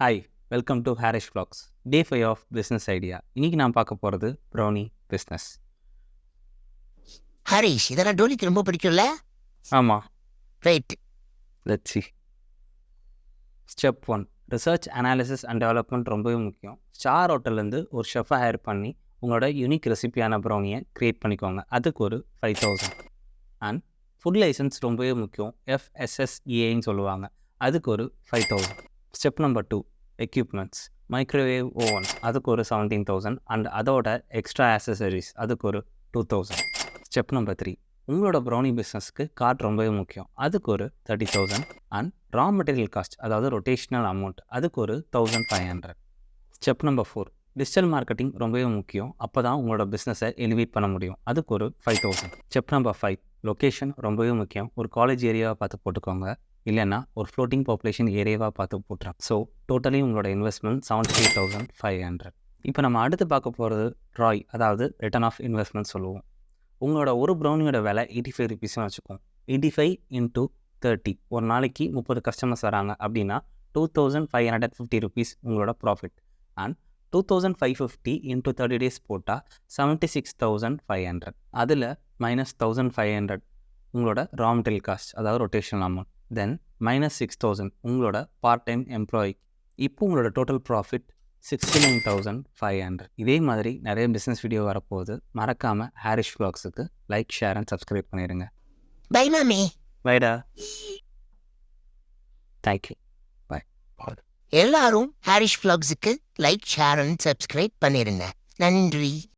Hi, welcome to Harish vlogs. Day 5 of business idea. இன்னைக்கு நான் பார்க்க போகிறது ப்ரௌனி பிஸ்னஸ். ஹரிஷ், இதெல்லாம் டோனிக்கு ரொம்ப பிடிக்கும்ல? ஆமாம், right. Let's see. Step 1, research analysis and development ரொம்பவே முக்கியம். ஸ்டார் ஹோட்டல்லேருந்து ஒரு ஷெஃபை ஹையர் பண்ணி உங்களோட யூனிக் ரெசிபியான ப்ரௌனியை க்ரியேட் பண்ணிக்கோங்க. அதுக்கு ஒரு 5,000. அண்ட் ஃபுட் லைசன்ஸ் ரொம்பவே முக்கியம். FSSAIன்னு சொல்லுவாங்க. அதுக்கு ஒரு 5,000. Step number 2, equipments. Microwave oven, அதுக்கு ஒரு 17,000. அண்ட் அதோட எக்ஸ்ட்ரா ஆக்சசரிஸ், அதுக்கு ஒரு 2,000. ஸ்டெப் நம்பர் 3, உங்களோட ப்ரௌனி பிஸ்னஸ்க்கு கார்ட் ரொம்பவே முக்கியம். அதுக்கு ஒரு 30,000. அண்ட் ரா மெட்டீரியல் காஸ்ட், அதாவது ரொட்டேஷனல் அமௌண்ட், அதுக்கு ஒரு 1,500. ஸ்டெப் நம்பர் 4, டிஜிட்டல் மார்க்கெட்டிங் ரொம்பவே முக்கியம். அப்போ தான் உங்களோட பிஸ்னஸை எலிவேட் பண்ண முடியும். அதுக்கு ஒரு 5,000. ஸ்டெப் நம்பர் 5, லொக்கேஷன் ரொம்பவே முக்கியம். ஒரு காலேஜ் ஏரியாவை பார்த்து போட்டுக்கோங்க, இல்லைன்னா ஒரு ஃப்ளோட்டிங் பாப்புலேஷன் ஏரியாவாக பார்த்து போட்டுறேன். ஸோ டோட்டலி உங்களோட இன்வெஸ்ட்மெண்ட் 73,500. இப்போ நம்ம அடுத்து பார்க்க போகிறது ராய், அதாவது ரிட்டர்ன் ஆஃப் இன்வெஸ்ட்மெண்ட் சொல்லுவோம். உங்களோட ஒரு ப்ரௌனியோட விலை 85 ருபீஸ்னு வச்சுக்கோம். 85 × 30, ஒரு நாளைக்கு 30 கஸ்டமர்ஸ் வராங்க அப்படின்னா 2,550 ருபீஸ் உங்களோட ப்ராஃபிட். அண்ட் 2,550 × 30 days போட்டால் 76,500. அதில் -1,500 உங்களோட ரா மெட்டீரியல் காஸ்ட், அதாவது ரொட்டேஷனல் அமௌண்ட். தென் -6,000 உங்களோட பார்ட் டைம் எம்ப்ளாயி. இப்போ உங்களோட டோட்டல் ப்ராஃபிட் 69,500. இதே மாதிரி நிறைய பிஸ்னஸ் வீடியோ வரப்போகுது. மறக்காமல் ஹாரிஷ் vlogsக்கு லைக், ஷேர் அண்ட் சப்ஸ்கிரைப் பண்ணிடுங்க. பை மாமி. பைடா. தேங்க்யூ. பாய். எல்லாரும் ஹாரிஷ் vlogsக்கு லைக், ஷேர் அண்ட் சப்ஸ்கிரைப் பண்ணிருங்க. நன்றி.